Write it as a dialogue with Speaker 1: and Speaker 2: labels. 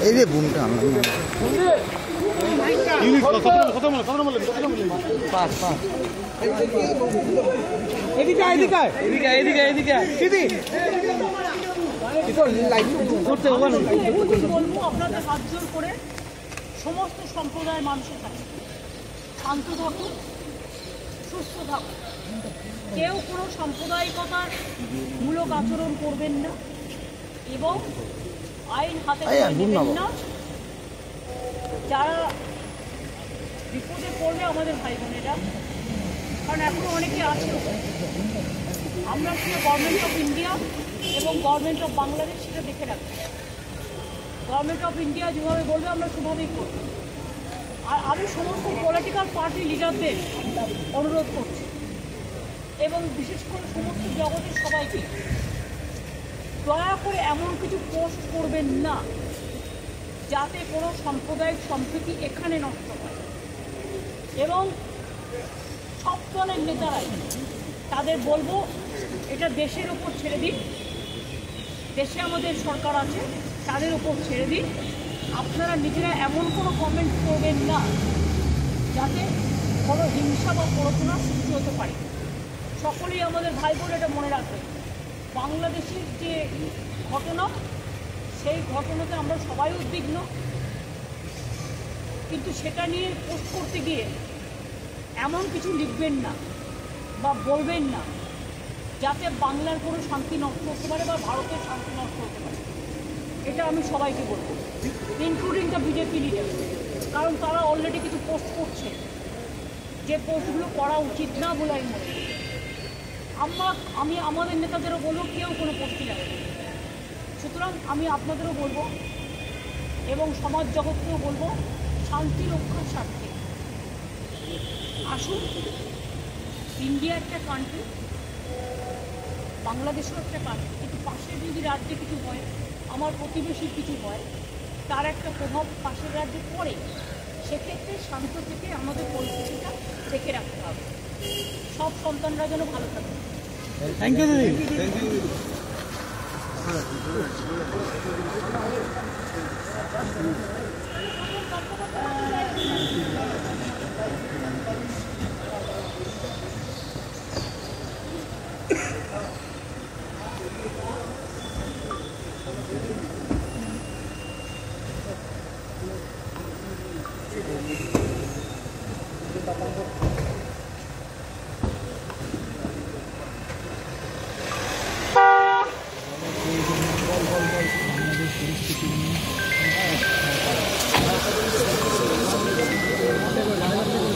Speaker 1: এই যে বুমটা
Speaker 2: আপনাদের হাত জোর করে সমস্ত সম্প্রদায়ের মানুষের কাছে শান্ত থাকুন, সুস্থ থাকুন, কেউ কোনো সাম্প্রদায়িকতার মূলক আচরণ করবেন না এবং আইন হাতে নেবেন না। যারা বিপদে পড়বে আমাদের ভাই বোনেরা, কারণ এখনো অনেকে আছে, আমরা সেটা গভর্নমেন্ট অফ ইন্ডিয়া এবং গভর্নমেন্ট অফ বাংলাদেশ সেটা দেখে রাখবো। গভর্নমেন্ট অফ ইন্ডিয়া যেভাবে বলবে আমরা সেভাবেই করব। আর আমি সমস্ত পলিটিক্যাল পার্টি লিডারদের অনুরোধ করছি এবং বিশেষ করে সমস্ত জগতের সবাইকে, দয়া করে এমন কিছু পোস্ট করবেন না যাতে কোনো সাম্প্রদায়িক সম্প্রীতি এখানে নষ্ট হয়। এবং সব দলের নেতারাই তাদের বলবো এটা দেশের উপর ছেড়ে দিন, দেশে আমাদের সরকার আছে, তাদের উপর ছেড়ে দিন। আপনারা নিজেরা এমন কোনো কমেন্ট করবেন না যাতে কোনো হিংসা বা প্ররোচনা সৃষ্টি হতে পারে। সকলেই আমাদের ভাই বোন এটা মনে রাখবেন, বাংলাদেশের যে ঘটনা সেই ঘটনাতে আমরা সবাই উদ্বিগ্ন, কিন্তু সেটা নিয়ে পোস্ট করতে গিয়ে এমন কিছু লিখবেন না বা বলবেন না যাতে বাংলার কোনো শান্তি নষ্ট হতে পারে বা ভারতের শান্তি নষ্ট হতে পারে। এটা আমি সবাইকে বলবো, ইনক্লুডিং দ্য বিজেপি লিডার, কারণ তারা অলরেডি কিছু পোস্ট করছে যে পোস্টগুলো করা উচিত না বলে আমি মনে করি। আমি আমাদের নেতাদেরও বলবো কেউ কোনো পোস্টই রাখবে। সুতরাং আমি আপনাদেরও বলবো এবং সমাজ জগৎকেও বলবো, শান্তি রক্ষার স্বার্থে আসুন। ইন্ডিয়া একটা কান্ট্রি, বাংলাদেশও একটা কান্ট্রি, কিন্তু পাশের যদি রাজ্যে কিছু হয়, আমার প্রতিবেশীর কিছু হয়, তার একটা প্রভাব পাশের রাজ্যে পড়ে। সেক্ষেত্রে শান্ত থেকে আমাদের পরিস্থিতিটা দেখে রাখতে হবে। সব সন্তানরা যেন ভালো থাকে। থ্যাংক ইউ দিদি।